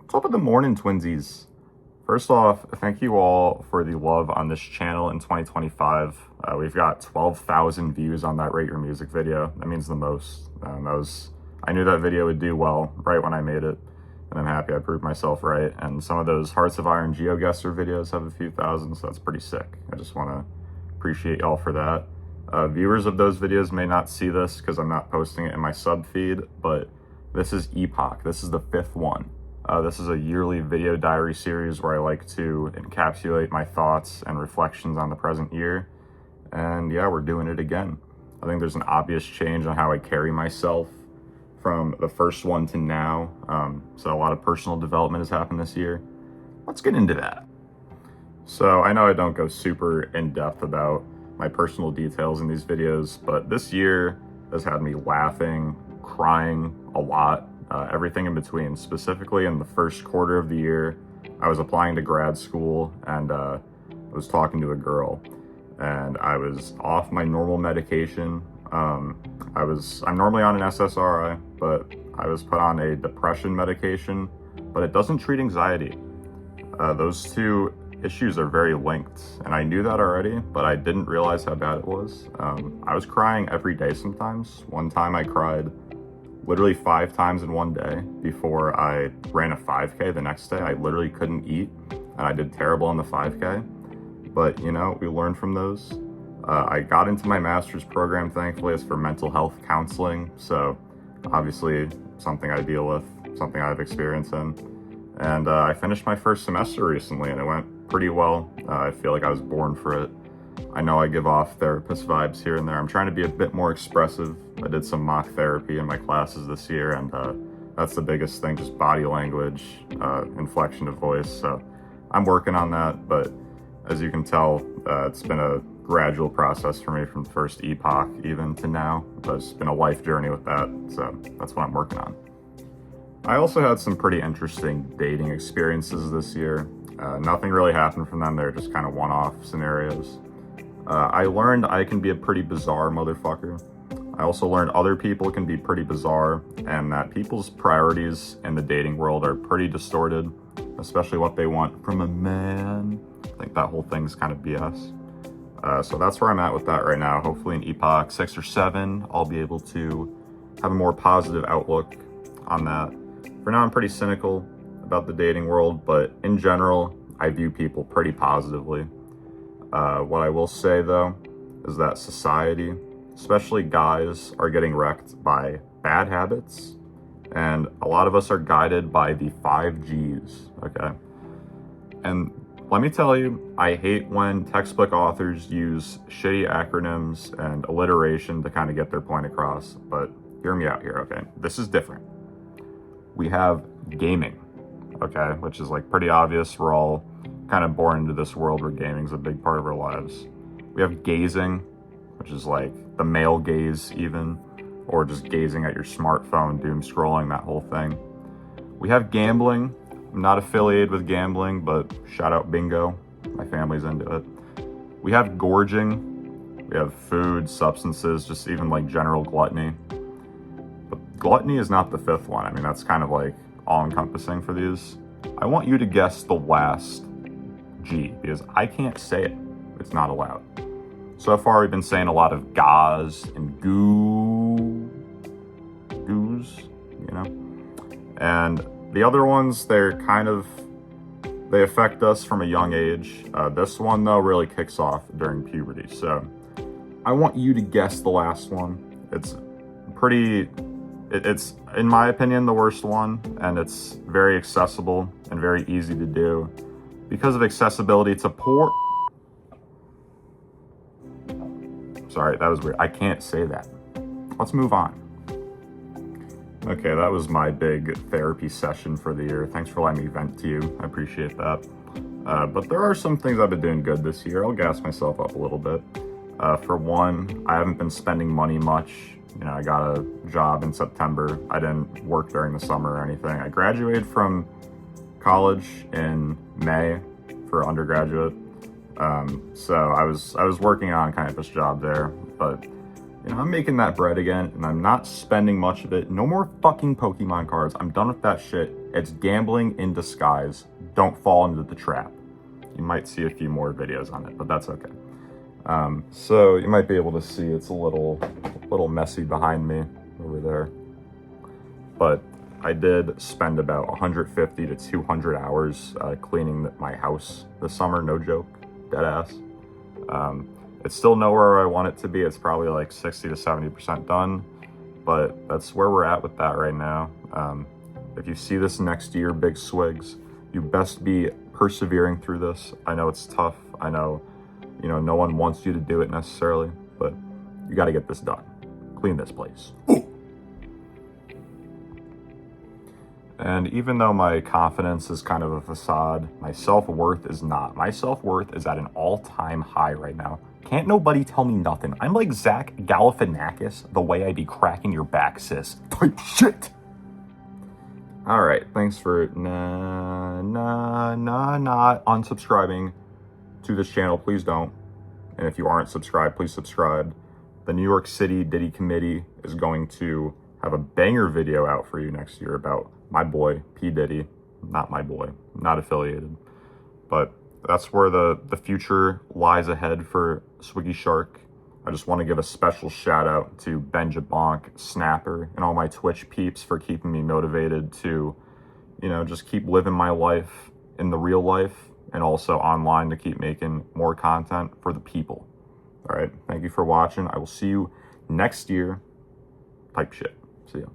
Top of the morning, twinsies. First off, thank you all for the love on this channel in 2025. We've got 12,000 views on that Rate Your Music video. That means the most. I knew that video would do well right when I made it, and I'm happy I proved myself right. And some of those Hearts of Iron GeoGuessr videos have a few thousand, so that's pretty sick. I just want to appreciate y'all for that. Viewers of those videos may not see this because I'm not posting it in my sub feed, but this is Epoch. This is the 5th one. This is a yearly video diary series where I like to encapsulate my thoughts and reflections on the present year. And yeah, we're doing it again. I think there's an obvious change on how I carry myself from the first one to now. So a lot of personal development has happened this year. Let's get into that. So I know I don't go super in depth about my personal details in these videos, but this year has had me laughing, crying a lot. Everything in between. Specifically in the first quarter of the year, I was applying to grad school and I was talking to a girl, and I was off my normal medication. I'm normally on an SSRI, but I was put on a depression medication, but it doesn't treat anxiety. Those two issues are very linked, and I knew that already, but I didn't realize how bad it was. I was crying every day sometimes. One time I cried literally 5 times in one day before I ran a 5K the next day. I literally couldn't eat, and I did terrible on the 5K. But, you know, we learned from those. I got into my master's program, thankfully. It's for mental health counseling. So, obviously, something I deal with, something I've experienced in. And I finished my first semester recently, and it went pretty well. I feel like I was born for it. I know I give off therapist vibes here and there. I'm trying to be a bit more expressive. I did some mock therapy in my classes this year, and that's the biggest thing, just body language, inflection of voice. So I'm working on that, but as you can tell, it's been a gradual process for me from the first Epoch even to now. But it's been a life journey with that, so that's what I'm working on. I also had some pretty interesting dating experiences this year. Nothing really happened from them. They're just kind of one-off scenarios. I learned I can be a pretty bizarre motherfucker. I also learned other people can be pretty bizarre, and that people's priorities in the dating world are pretty distorted, especially what they want from a man. I think that whole thing's kind of BS. So that's where I'm at with that right now. Hopefully in Epoch 6 or 7, I'll be able to have a more positive outlook on that. For now, I'm pretty cynical about the dating world, but in general, I view people pretty positively. What I will say, though, is that society, especially guys, are getting wrecked by bad habits, and a lot of us are guided by the 5 Gs, okay? And let me tell you, I hate when textbook authors use shitty acronyms and alliteration to kind of get their point across, but hear me out here, okay? This is different. We have gaming, okay, which is like pretty obvious. We're all kind of born into this world where gaming is a big part of our lives. We have gazing, which is like the male gaze even, or just gazing at your smartphone, doom scrolling, that whole thing. We have gambling. I'm not affiliated with gambling, but shout out bingo. My family's into it. We have gorging. We have food, substances, just even like general gluttony. But gluttony is not the 5th one. I mean, that's kind of like all-encompassing for these. I want you to guess the last G, because I can't say it. It's not allowed. So far, we've been saying a lot of gauze and goos, you know? And the other ones, they affect us from a young age. This one, though, really kicks off during puberty. So I want you to guess the last one. It's in my opinion, the worst one, and it's very accessible and very easy to do. Because of accessibility to poor... Sorry, that was weird. I can't say that. Let's move on. Okay, that was my big therapy session for the year. Thanks for letting me vent to you. I appreciate that. But there are some things I've been doing good this year. I'll gas myself up a little bit. For one, I haven't been spending money much. You know, I got a job in September. I didn't work during the summer or anything. I graduated from college in May for undergraduate. So I was working on kind of this job there, but you know, I'm making that bread again, and I'm not spending much of it. No more fucking Pokemon cards. I'm done with that shit. It's gambling in disguise. Don't fall into the trap. You might see a few more videos on it, but that's okay. So you might be able to see it's a little messy behind me over there. But I did spend about 150 to 200 hours cleaning my house this summer, no joke, dead ass. It's still nowhere where I want it to be. It's probably like 60 to 70% done, but that's where we're at with that right now. If you see this next year, big swigs, you best be persevering through this. I know it's tough. I know, no one wants you to do it necessarily, but you got to get this done. Clean this place. Ooh. And even though my confidence is kind of a facade, my self-worth is not. My self-worth is at an all-time high right now. Can't nobody tell me nothing. I'm like Zach Galifianakis, the way I be cracking your back, sis. Type shit. All right, thanks for not unsubscribing to this channel. Please don't. And if you aren't subscribed, please subscribe. The New York City Diddy Committee is going to have a banger video out for you next year about my boy, P. Diddy. Not my boy, not affiliated. But that's where the future lies ahead for Swiggy Shark. I just want to give a special shout out to Benja Bonk, Snapper, and all my Twitch peeps for keeping me motivated to, just keep living my life in the real life and also online to keep making more content for the people. All right, thank you for watching. I will see you next year. Type shit. See ya.